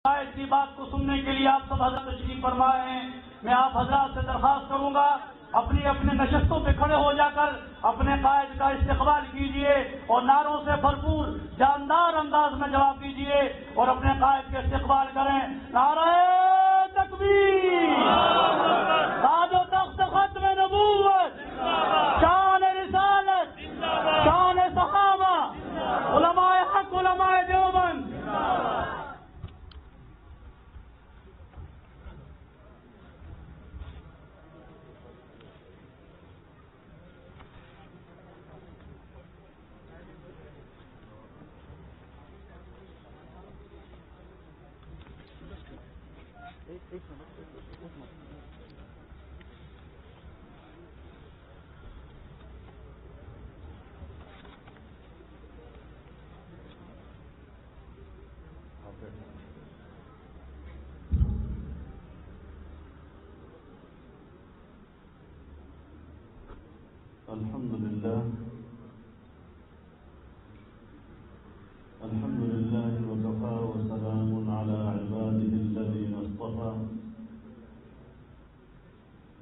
آیت کی بات کو سننے کے لیے آپ سب حضرات تشریف فرمائے ہیں. میں آپ حضرات سے درخواست کروں گا اپنی اپنے نشستوں پہ کھڑے ہو جا کر اپنے قائد کا استقبال کیجیے اور نعروں سے بھرپور جاندار انداز میں جواب دیجیے اور اپنے قائد کے استقبال کریں. نعرہ تکبیر، تاج و تخت ختم نبوت، شان رسالت، شان صحابہ، علماء حق، علماء دیوبند. الحمد لله وكفى وسلام على عباده الذين اصطفى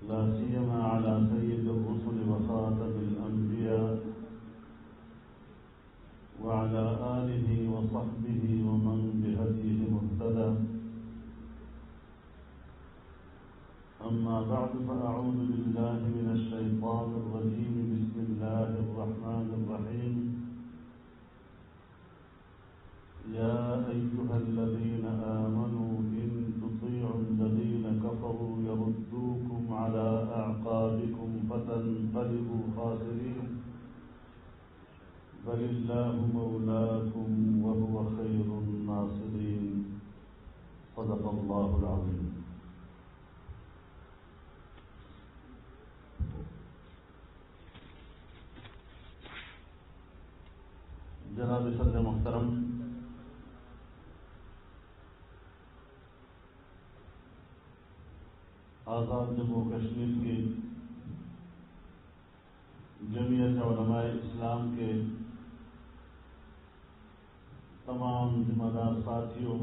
لا سيما على سيد الرسل وخاتم الأنبياء وعلى آله وصحبه ومن بهديه مهتدى. أما بعد فأعوذ بالله من الشيطان الرجيم. بسم الله الرحمن الرحيم. يا أيها الذين آمنوا إن تطيعوا الذين كفروا يردوكم على أعقابكم فتنقلبوا خاسرين بل الله مولاكم وهو خير الناصرين. صدق الله العظيم. جناب صدر محترم، آزاد جموں کشمیر کی جمعیت علماء اسلام کے تمام ذمہ دار ساتھیوں،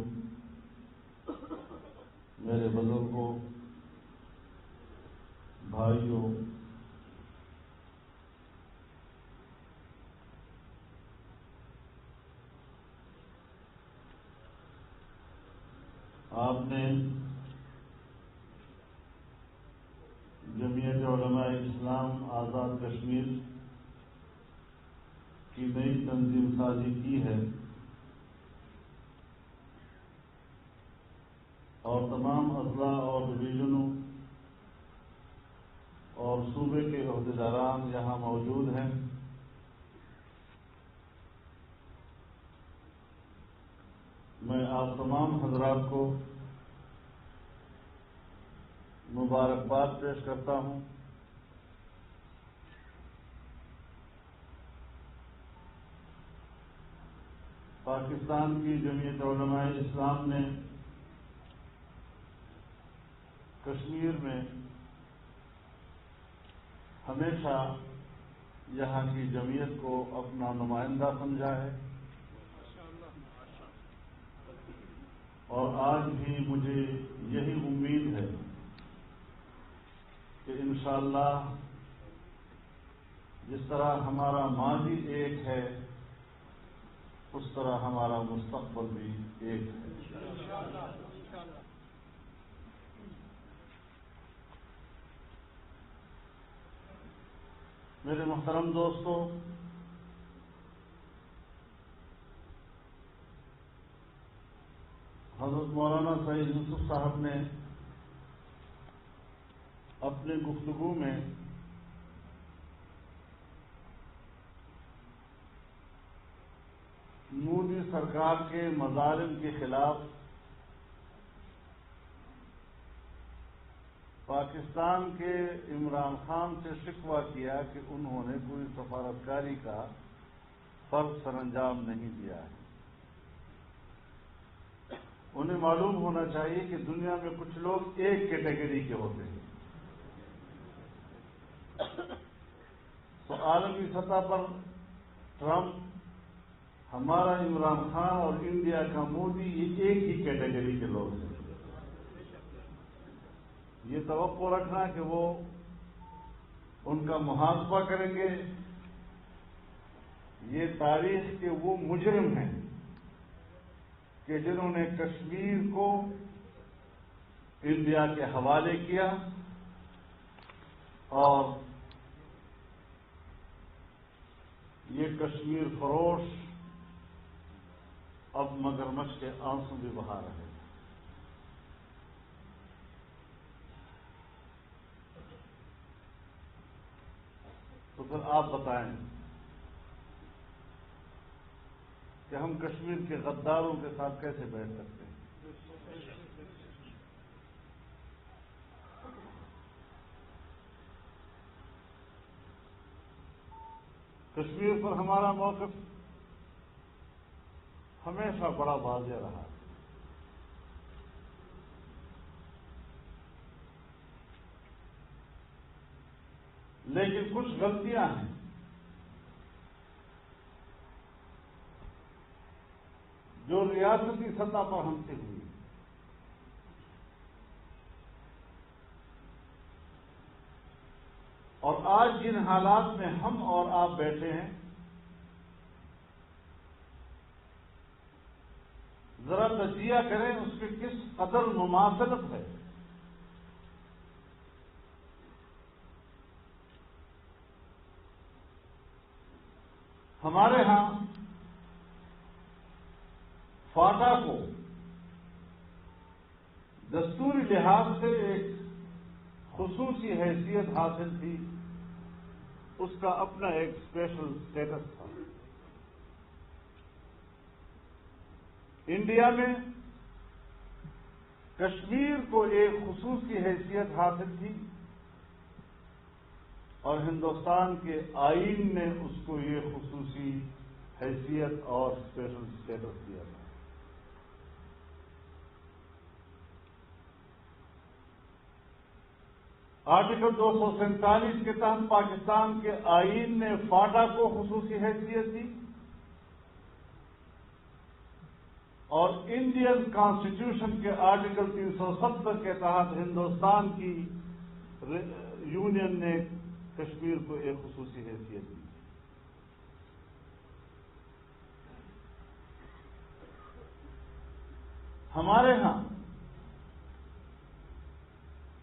میرے بزرگوں، بھائیوں، آپ نے جمعیت علماء اسلام آزاد کشمیر کی نئی تنظیم سازی کی ہے اور تمام اضلاع اور ڈویژنوں اور صوبے کے عہدیداران یہاں موجود ہیں. میں آپ تمام حضرات کو مبارکباد پیش کرتا ہوں. پاکستان کی جمعیت علماء اسلام نے کشمیر میں ہمیشہ یہاں کی جمعیت کو اپنا نمائندہ سمجھا ہے اور آج بھی مجھے یہی امید ہے کہ انشاءاللہ جس طرح ہمارا ماضی ایک ہے اس طرح ہمارا مستقبل بھی ایک ہے. میرے محترم دوستو، حضرت مولانا سعید یوسف صاحب نے اپنے گفتگو میں مودی سرکار کے مظالم کے خلاف پاکستان کے عمران خان سے شکوہ کیا کہ انہوں نے کوئی سفارتکاری کا فرض سر انجام نہیں دیا ہے. انہیں معلوم ہونا چاہیے کہ دنیا میں کچھ لوگ ایک کیٹیگری کے ہوتے ہیں. تو عالمی سطح پر ٹرمپ ہمارا عمران خان اور انڈیا کا مودی یہ ایک ہی کیٹیگری کے لوگ ہیں. یہ توقع رکھنا کہ وہ ان کا محاسبہ کریں گے. یہ تاریخ کے وہ مجرم ہیں کہ جنہوں نے کشمیر کو انڈیا کے حوالے کیا اور یہ کشمیر فروش اب مگرمچھ کے آنسو بھی بہا رہے ہیں. تو پھر آپ بتائیں کہ ہم کشمیر کے غداروں کے ساتھ کیسے بیٹھ سکتے ہیں؟ کشمیر پر ہمارا موقف ہمیشہ بڑا واضح رہا. لیکن کچھ غلطیاں ہیں جو ریاستی سطح پر ہم سے ہوئی. اور آج جن حالات میں ہم اور آپ بیٹھے ہیں ذرا تجزیہ کریں اس کی کس قدر مماثلت ہے. ہمارے ہاں فاٹا کو دستوری لحاظ سے ایک خصوصی حیثیت حاصل تھی. اس کا اپنا ایک اسپیشل اسٹیٹس تھا. انڈیا میں کشمیر کو ایک خصوصی حیثیت حاصل تھی اور ہندوستان کے آئین نے اس کو یہ خصوصی حیثیت اور اسپیشل اسٹیٹس دیا تھا. آرٹیکل 247 کے تحت پاکستان کے آئین نے فاٹا کو خصوصی حیثیت دی اور انڈین کانسٹیٹیوشن کے آرٹیکل 370 کے تحت ہندوستان کی یونین نے کشمیر کو ایک خصوصی حیثیت دی. ہمارے ہاں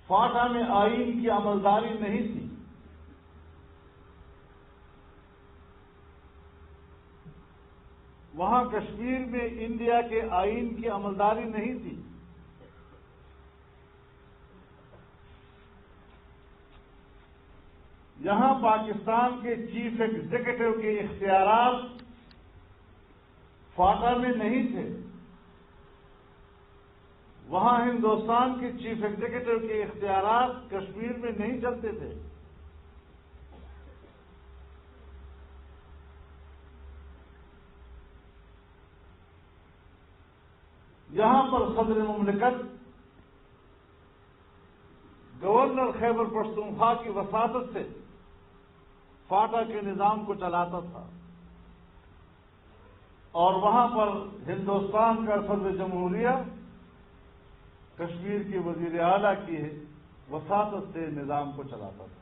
فاٹا میں آئین کی عملداری نہیں تھی. وہاں کشمیر میں انڈیا کے آئین کی عملداری نہیں تھی. یہاں پاکستان کے چیف ایگزیکٹو کے اختیارات فاٹا میں نہیں تھے. وہاں ہندوستان کے چیف ایگزیکٹو کے اختیارات کشمیر میں نہیں چلتے تھے. یہاں پر صدر مملکت گورنر خیبر پختونخوا کی وساطت سے فاٹا کے نظام کو چلاتا تھا اور وہاں پر ہندوستان کا صدر جمہوریہ کشمیر کے وزیر اعلیٰ کی وساطت سے نظام کو چلاتا تھا.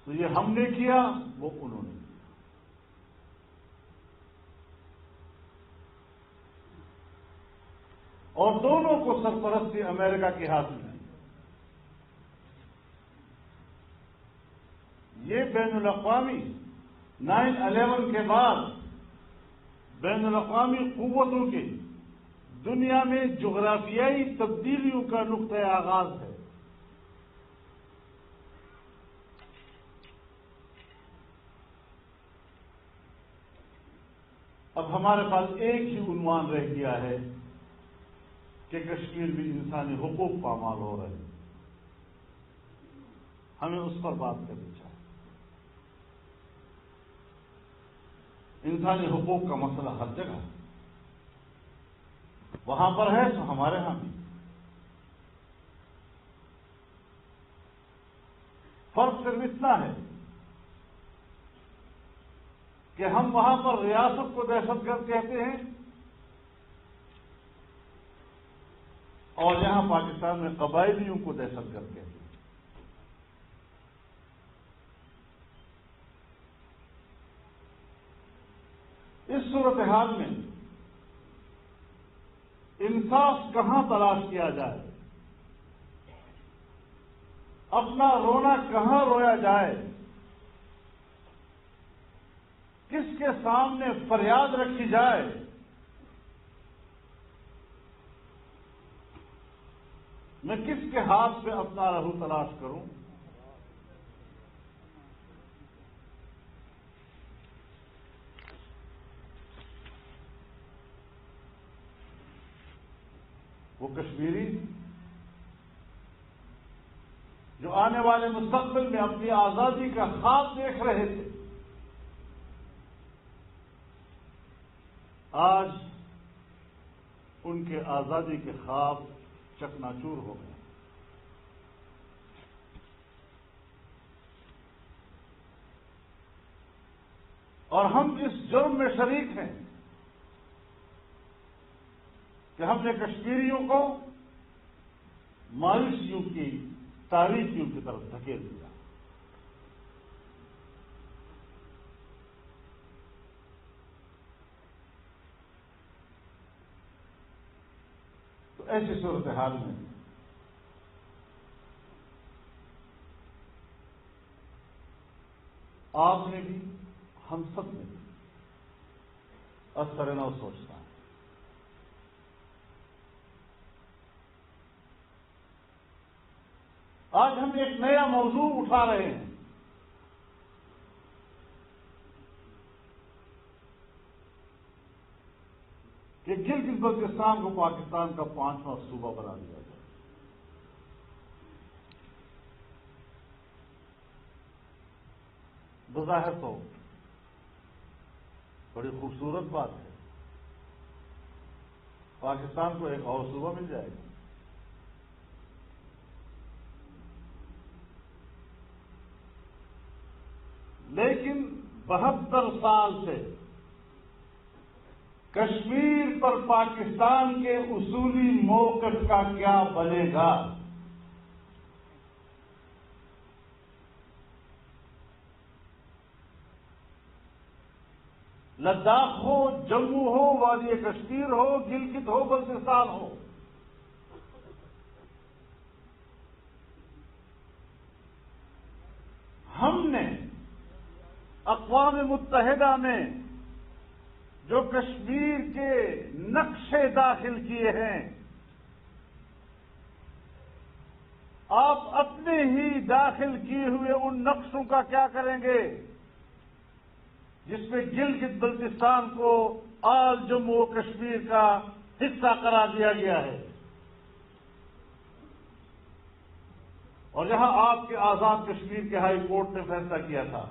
تو یہ ہم نے کیا وہ انہوں نے کیا. اور دونوں کو سرپرستی امریکہ کی حاصل ہے. یہ بین الاقوامی 9/11 کے بعد بین الاقوامی قوتوں کے دنیا میں جغرافیائی تبدیلیوں کا نقطۂ آغاز ہے. اب ہمارے پاس ایک ہی عنوان رہ گیا ہے کہ کشمیر میں انسانی حقوق پامال ہو رہے ہیں. ہمیں اس پر بات کرنی چاہیے. انسانی حقوق کا مسئلہ ہر جگہ وہاں پر ہے تو ہمارے ہاں بھی. فرق صرف اتنا ہے کہ ہم وہاں پر ریاست کو دہشت گرد کہتے ہیں اور یہاں پاکستان میں قبائلیوں کو دہشت گرد کہتے ہیں۔ اس صورتحال میں انصاف کہاں تلاش کیا جائے، اپنا رونا کہاں رویا جائے، کس کے سامنے فریاد رکھی جائے، میں کس کے ہاتھ پہ اپنا رہو تلاش کروں؟ وہ کشمیری جو آنے والے مستقبل میں اپنی آزادی کا خواب دیکھ رہے تھے، آج ان کے آزادی کے خواب چکناچور ہو گئے۔ اور ہم اس جرم میں شریک ہیں کہ ہم نے کشمیریوں کو مایوسیوں کی تاریکیوں کی طرف دھکیل دیا۔ تو ایسی صورتحال میں آپ نے بھی، ہم سب نے بھی اثر نو سوچنا ہے۔ آج ہم ایک نیا موضوع اٹھا رہے ہیں کہ گلگت بلتستان کو پاکستان کا 5واں صوبہ بنا دیا جائے۔ بظاہر تو بڑی خوبصورت بات ہے، پاکستان کو ایک اور صوبہ مل جائے گا، لیکن 72 سال سے کشمیر پر پاکستان کے اصولی موقف کا کیا بنے گا؟ لداخ ہو، جموں ہو، وادی کشمیر ہو، گلگت ہو، بلتستان ہو، ہم نے اقوام متحدہ میں جو کشمیر کے نقشے داخل کیے ہیں، آپ اپنے ہی داخل کیے ہوئے ان نقشوں کا کیا کریں گے جس میں گلگت بلتستان کو آل جموں و کشمیر کا حصہ قرار دیا گیا ہے، اور یہاں آپ کے آزاد کشمیر کے ہائی کورٹ نے فیصلہ کیا تھا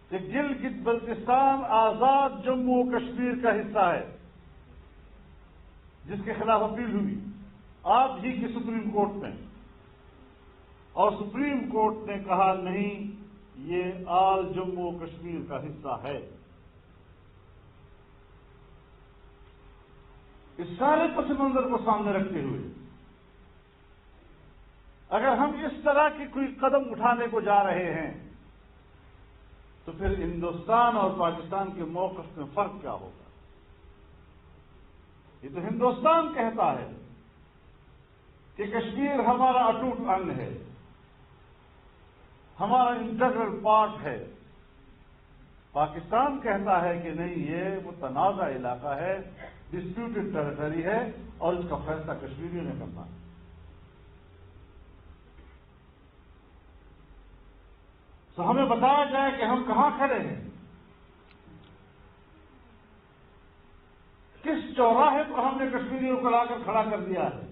کہ گلگت بلتستان آزاد جموں و کشمیر کا حصہ ہے، جس کے خلاف اپیل ہوئی آپ ہی کی سپریم کورٹ میں، اور سپریم کورٹ نے کہا نہیں، یہ آل جموں و کشمیر کا حصہ ہے۔ اس سارے پس منظر کو سامنے رکھتے ہوئے اگر ہم اس طرح کی کوئی قدم اٹھانے کو جا رہے ہیں تو پھر ہندوستان اور پاکستان کے موقف میں فرق کیا ہوگا؟ یہ تو ہندوستان کہتا ہے کہ کشمیر ہمارا اٹوٹ انگ ہے، ہمارا انٹیگرل پارٹ ہے۔ پاکستان کہتا ہے کہ نہیں، یہ متنازع علاقہ ہے، ڈسپیوٹڈ ٹیریٹری ہے، اور اس کا فیصلہ کشمیریوں نے کرنا ہے۔ تو ہمیں بتایا جائے کہ ہم کہاں کھڑے ہیں، کس چوراہے پر ہم نے کشمیریوں کو لا کر کھڑا کر دیا ہے۔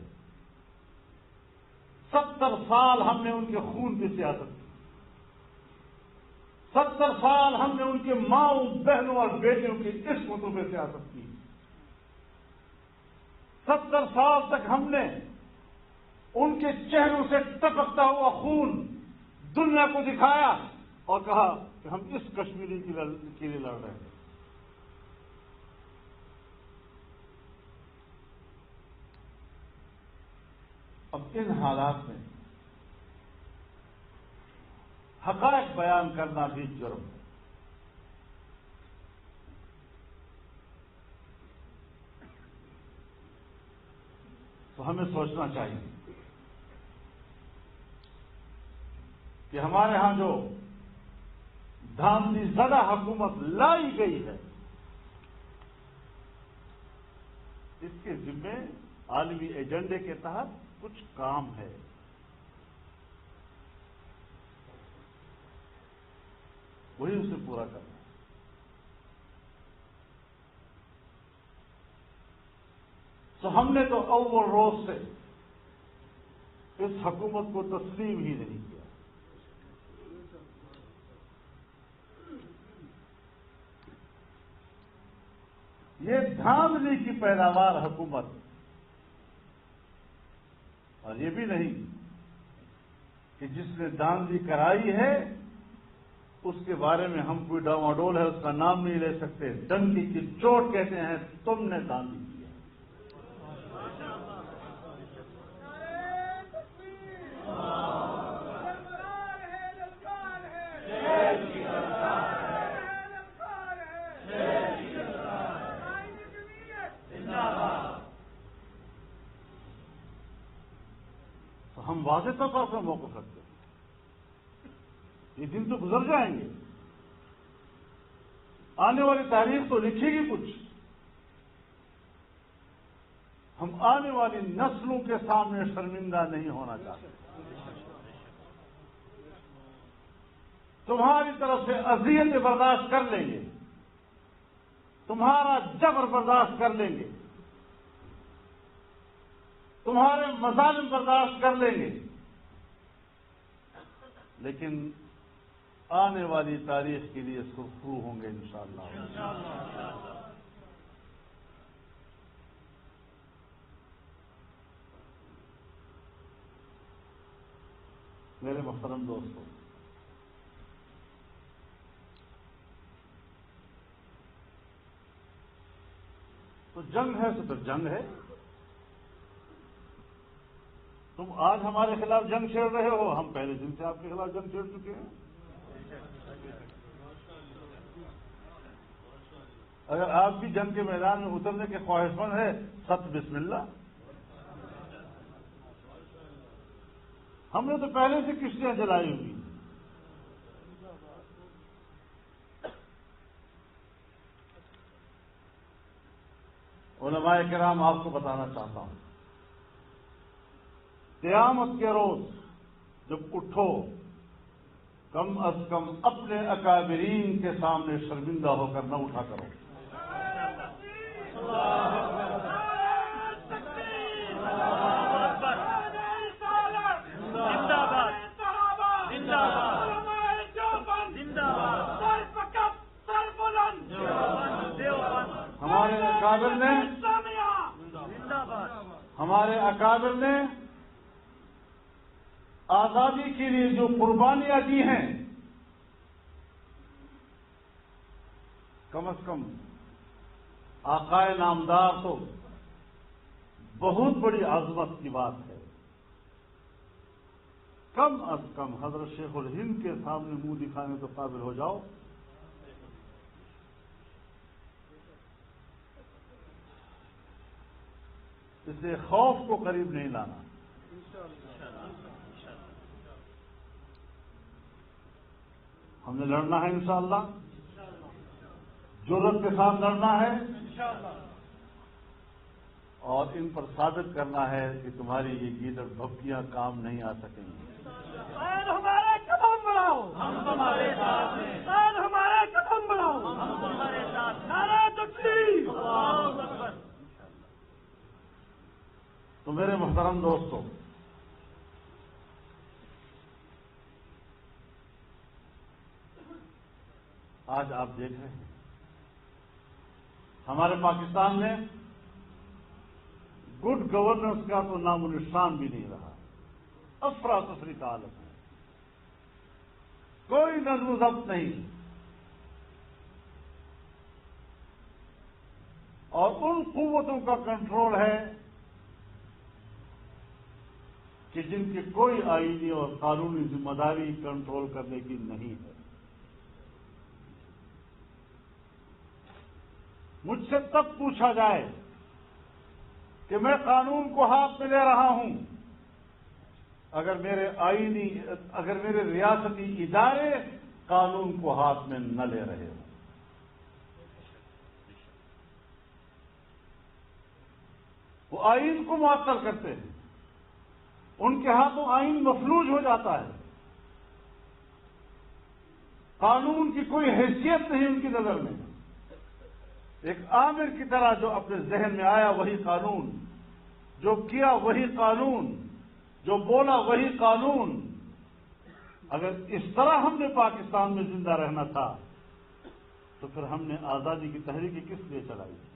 70 سال ہم نے ان کے خون کی سیاست کی، 70 سال ہم نے ان کے ماؤں، بہنوں اور بیٹیوں کی عصمتوں پہ سیاست کی، 70 سال تک ہم نے ان کے چہروں سے ٹپکتا ہوا خون دنیا کو دکھایا اور کہا کہ ہم اس کشمیری کے لیے لڑ رہے ہیں. اب ان حالات میں حقائق بیان کرنا بھی جرم ہے. تو ہمیں سوچنا چاہیے کہ ہمارے ہاں جو دھاندلی زدہ حکومت لائی گئی ہے اس کے ذمے عالمی ایجنڈے کے تحت کچھ کام ہے. وہی اسے پورا کرنا ہے. تو ہم نے تو اول روز سے اس حکومت کو تسلیم ہی نہیں کیا. یہ دھاندلی کی پیداوار حکومت، اور یہ بھی نہیں کہ جس نے دھاندلی کرائی ہے اس کے بارے میں ہم کوئی ڈاواڈول ہے اس کا نام نہیں لے سکتے. ڈنکی کی چوٹ کہتے ہیں تم نے دھاندلی کی. ہم واضح طور پر موقف رکھتے ہیں. یہ دن تو گزر جائیں گے، آنے والی تاریخ تو لکھے گی کچھ. ہم آنے والی نسلوں کے سامنے شرمندہ نہیں ہونا چاہتے. تمہاری طرف سے اذیت برداشت کر لیں گے، تمہارا جبر برداشت کر لیں گے، تمہارے مظالم برداشت کر لیں گے، لیکن آنے والی تاریخ کے لیے سرخرو ہوں گے انشاءاللہ. میرے محترم دوستوں، تو جنگ ہے تو پھر جنگ ہے. تم آج ہمارے خلاف جنگ چھیڑ رہے ہو، ہم پہلے دن سے آپ کے خلاف جنگ چھیڑ چکے ہیں. اگر آپ بھی جنگ کے میدان میں اترنے کے خواہش مند ہے، ست بسم اللہ. ہم نے تو پہلے سے کشتیاں جلائی ہوئی. علماء کرام آپ کو بتانا چاہتا ہوں، قیامت کے روز جب اٹھو کم از کم اپنے اکابرین کے سامنے شرمندہ ہو کر نہ اٹھا کرو. ہمارے اکابر نے آزادی کے لیے جو قربانیاں دی ہیں، کم از کم آقائے نامدار تو بہت بڑی عظمت کی بات ہے. کم از کم حضرت شیخ الہند کے سامنے منہ دکھانے تو قابل ہو جاؤ. اس لیے خوف کو قریب نہیں لانا. ہم نے لڑنا ہے انشاءاللہ، جرأت کے ساتھ لڑنا ہے اور ان پر ثابت کرنا ہے کہ تمہاری یہ گیدڑ بھپکیاں کام نہیں آ سکیں گی. ہمارے قدم بڑھاؤ، ہم تمہارے ساتھ ہیں. ہمارے قدم بڑھاؤ، ہم تمہارے ساتھ. نعرہ تکبیر، اللہ اکبر. تو میرے محترم دوستوں، آج آپ دیکھ رہے ہیں ہمارے پاکستان میں گڈ گورننس کا تو نام و نشان بھی نہیں رہا. افراتفری کا عالم ہے. کوئی نظم و ضبط نہیں، اور ان قوتوں کا کنٹرول ہے کہ جن کی کوئی آئینی اور قانونی ذمہ داری کنٹرول کرنے کی نہیں ہے۔ مجھ سے تب پوچھا جائے کہ میں قانون کو ہاتھ میں لے رہا ہوں اگر میرے ریاستی ادارے قانون کو ہاتھ میں نہ لے رہے ہوں۔ وہ آئین کو معطل کرتے ہیں، ان کے ہاتھوں آئین مفلوج ہو جاتا ہے، قانون کی کوئی حیثیت نہیں ان کی نظر میں۔ ایک آمر کی طرح جو اپنے ذہن میں آیا وہی قانون، جو کیا وہی قانون، جو بولا وہی قانون۔ اگر اس طرح ہم نے پاکستان میں زندہ رہنا تھا تو پھر ہم نے آزادی کی تحریک کس لیے چلائی تھی؟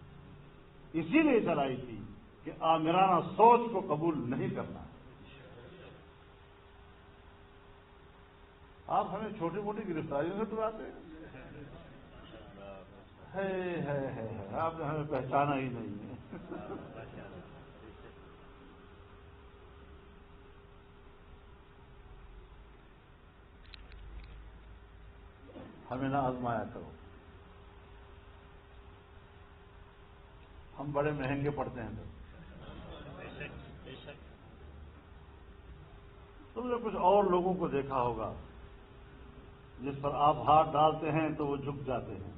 اسی لیے چلائی تھی کہ آمرانہ سوچ کو قبول نہیں کرنا۔ آپ ہمیں چھوٹی موٹی گرفتاریوں سے ڈراتے ہیں، آپ نے ہمیں پہچانا ہی نہیں ہے۔ ہمیں نہ آزمایا کرو، ہم بڑے مہنگے پڑتے ہیں۔ تم نے کچھ اور لوگوں کو دیکھا ہوگا جس پر آپ ہاتھ ڈالتے ہیں تو وہ جھک جاتے ہیں،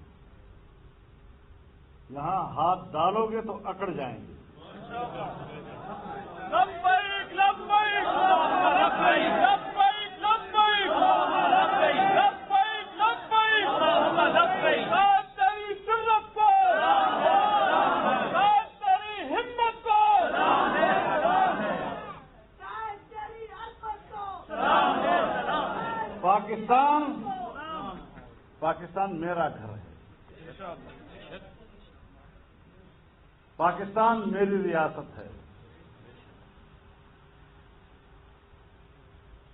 یہاں ہاتھ ڈالو گے تو اکڑ جائیں گے۔ لبیک لبیک لبیک لبیک لبیک لبیک ساتھ تیری جرأت کو، ساتھ تیری ہمت کو، ساتھ تیری عظمت کو۔ پاکستان میرا گھر ہے، پاکستان میری ریاست ہے۔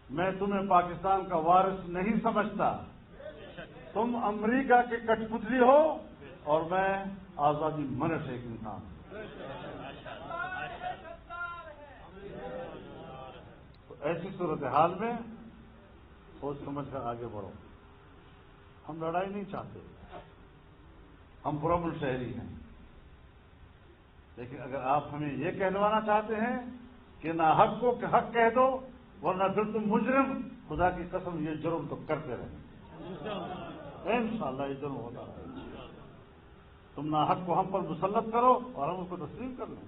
میں تمہیں پاکستان کا وارث نہیں سمجھتا، تم امریکہ کے کٹ پتلی ہو اور میں آزادی منش ایک انسان ہوں۔ تو ایسی صورتحال میں سوچ سمجھ کر آگے بڑھو۔ ہم لڑائی نہیں چاہتے، ہم پرامن شہری ہیں، لیکن اگر آپ ہمیں یہ کہلوانا چاہتے ہیں کہ نہ حق کو کہ حق کہہ دو ورنہ پھر تم مجرم، خدا کی قسم یہ جرم تو کرتے رہیں، انشاءاللہ یہ جرم ہوتا رہے۔ تم نہ حق کو ہم پر مسلط کرو اور ہم اس کو تسلیم کر لیں،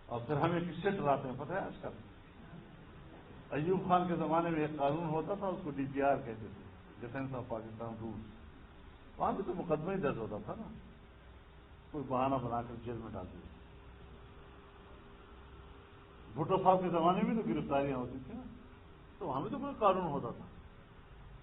اور پھر ہمیں کس سے ڈراتے ہیں پتہ ہے؟ آج کل ایوب خان کے زمانے میں ایک قانون ہوتا تھا، اس کو DPR کہتے تھے، ڈیفینس آف پاکستان رولز۔ وہاں بھی تو مقدمہ ہی درج ہوتا تھا نا، کوئی بہانہ بنا کر جیل میں ڈال دیا۔ بھٹو صاحب کے زمانے میں تو گرفتاریاں ہوتی تھیں، تو وہاں بھی تو کوئی قانون ہوتا تھا۔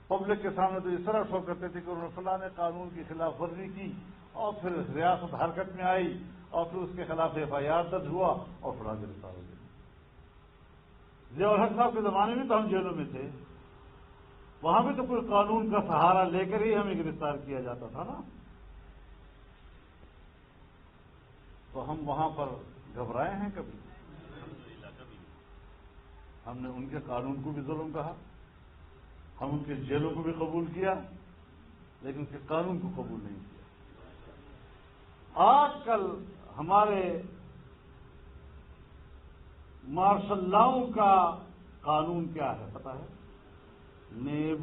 پبلک کے سامنے تو اس طرح شو کرتے تھے کہ انہوں نے فلاں نے قانون کی خلاف ورزی کی، اور پھر ریاست حرکت میں آئی، اور پھر اس کے خلاف FIR درج ہوا اور فلاں گرفتار ہو گئے۔ ضیاء الحق صاحب کے زمانے میں تو ہم جیلوں میں تھے، وہاں بھی تو کوئی قانون کا سہارا لے کر ہی ہمیں گرفتار کیا جاتا تھا نا۔ تو ہم وہاں پر گھبرائے ہیں کبھی؟ ہم نے ان کے قانون کو بھی ظلم کہا، ہم ان کے جیلوں کو بھی قبول کیا، لیکن ان کے قانون کو قبول نہیں کیا۔ آج کل ہمارے مارشل لاؤں کا قانون کیا ہے پتہ ہے؟ نیب۔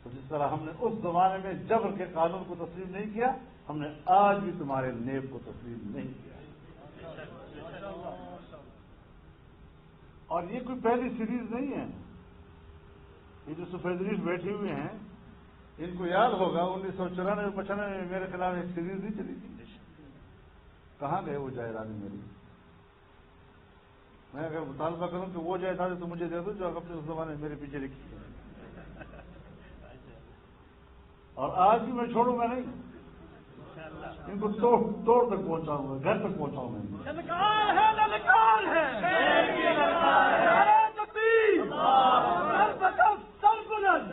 تو جس طرح ہم نے اس زمانے میں جبر کے قانون کو تسلیم نہیں کیا، ہم نے آج بھی تمہارے نیب کو تسلیم نہیں کیا۔ اور یہ کوئی پہلی سیریز نہیں ہے۔ یہ جو سفیدریش بیٹھے ہوئے ہیں، ان کو یاد ہوگا 1994-95 میں میرے خلاف ایک سیریز نہیں چلی تھی۔ کہاں گئے وہ جائیدادیں میری؟ میں اگر مطالبہ کروں کہ وہ جائیدادیں تو مجھے دے دو جو اپنے اس زمانے میں میرے پیچھے لکھی ہے، اور آج بھی میں چھوڑوں گا نہیں۔ ان کو توڑ تک پہنچاؤں گا، گھر تک پہنچاؤں گا۔ للکار ہے، للکار ہے، نعرہ تکبیر، سر بکف سر بلند۔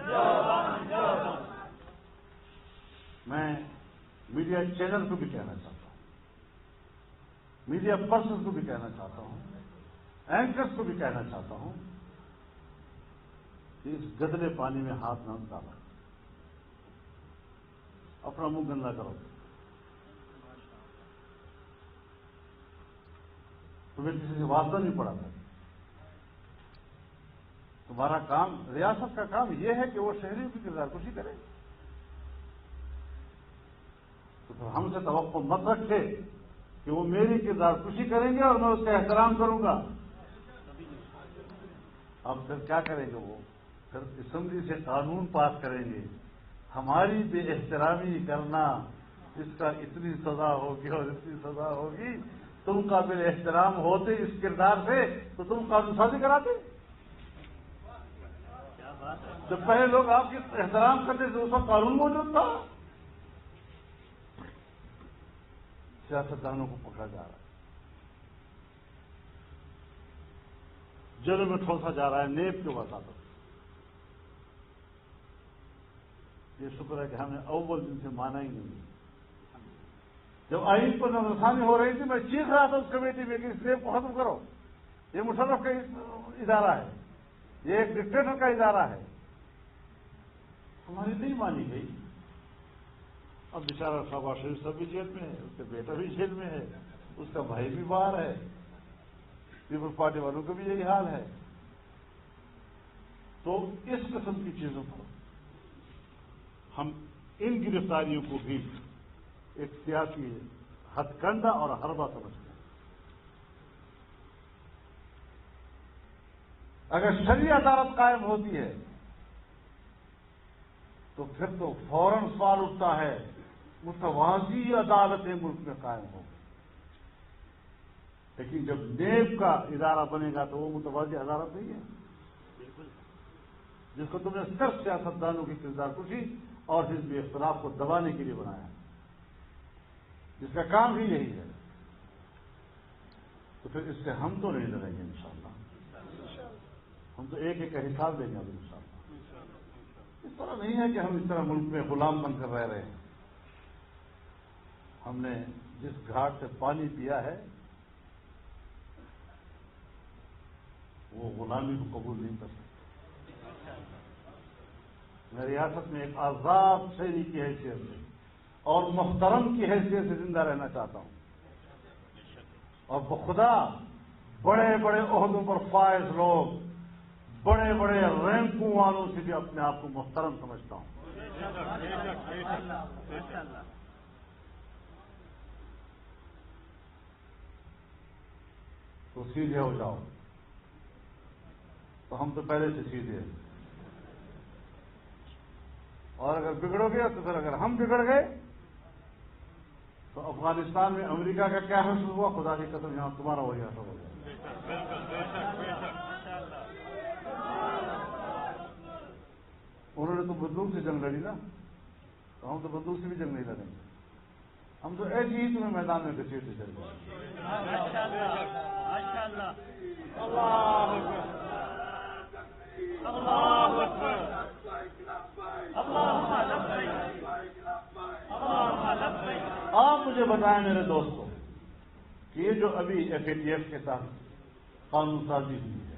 میں میڈیا چینل کو بھی کہنا چاہتا ہوں، میڈیا پرسن کو بھی کہنا چاہتا ہوں، اینکرز کو بھی کہنا چاہتا ہوں کہ اس گدلے پانی میں ہاتھ نہ ڈالو، اپنا منہ گندا کرو۔ تمہیں کسی سے واسطہ نہیں پڑا تھا۔ تمہارا کام، ریاست کا کام یہ ہے کہ وہ شہریوں کی کردار کشی کرے، تو پھر ہم سے توقع مت رکھے کہ وہ میری کردار کشی کریں گے اور میں اس کا احترام کروں گا۔ اب پھر کیا کریں گے وہ؟ پھر اسمبلی سے قانون پاس کریں گے، ہماری بے احترامی کرنا، اس کا اتنی سزا ہوگی اور اتنی سزا ہوگی۔ تم قابل احترام ہوتے اس کردار سے تو تم قانون سازی کراتے؟ جب پہلے لوگ آپ کے احترام کرتے تھے اس وقت قانون موجود تھا۔ سیاستدانوں کو پکڑا جا رہا ہے، جیلوں میں ٹھوسا جا رہا ہے نیب کے وساطت۔ یہ شکر ہے کہ ہم نے اول دن سے مانا ہی نہیں۔ جب آئین پر نظرثانی ہو رہی تھی میں چیخ رہا تھا اس کمیٹی میں کہ اس نیب کو ختم کرو، یہ مشرف کا ادارہ ہے، یہ ایک ڈکٹیٹر کا ادارہ ہے۔ ہماری نہیں مانی گئی۔ اب بیچارہ شہباز شریف صاحب بھی جیل میں ہے، اس کا بیٹا بھی جیل میں ہے، اس کا بھائی بھی باہر ہے، پیپلز پارٹی والوں کا بھی یہی حال ہے۔ تو اس قسم کی چیزوں کو ہم ان گرفتاریوں کو بھی ایک سیاسی ہتھ کنڈا اور حربہ سمجھتے ہیں۔ اگر شرعی عدالت قائم ہوتی ہے تو پھر تو فوراً سوال اٹھتا ہے متوازی عدالتیں ملک میں قائم ہوں، لیکن جب نیب کا ادارہ بنے گا تو وہ متوازی عدالت نہیں ہے، جس کو تم نے صرف سیاستدانوں کی کردار کشی اور حزبی اختلاف کو دبانے کے لیے بنایا ہے، جس کا کام ہی یہی ہے۔ تو پھر اس سے ہم تو نہیں لڑیں گے انشاءاللہ، ہم تو ایک ایک کا حساب دیں گے اب انشاءاللہ۔ اس طرح نہیں ہے کہ ہم اس طرح ملک میں غلام بن کر رہ رہے ہیں۔ ہم نے جس گھاٹ سے پانی پیا ہے وہ غلامی کو قبول نہیں کر سکتے۔ میں ریاست میں ایک آزاد شہری کی حیثیت سے اور محترم کی حیثیت سے زندہ رہنا چاہتا ہوں، اور بخدا بڑے بڑے عہدوں پر فائز لوگ، بڑے بڑے رینکوں والوں سے بھی اپنے آپ کو محترم سمجھتا ہوں۔ تو سیدھے ہو جاؤ، تو ہم تو پہلے سے سیدھے ہیں، اور اگر بگڑو گے تو پھر اگر ہم بگڑ گئے تو افغانستان میں امریکہ کا کیا حشر ہوا، خدا کی قسم یہاں تمہارا وہی حشر ہوگا۔ انہوں نے تو بندوق سے جنگ لڑی نا، تو ہم تو بندوق سے بھی جنگ نہیں لڑیں گے، ہم تو ایسی ہی تمہیں میدان میں گھسیٹتے چلیں گے۔ آپ مجھے بتائیں میرے دوستوں کہ یہ جو ابھی FATF کے ساتھ قانون سازی ہوئی ہے،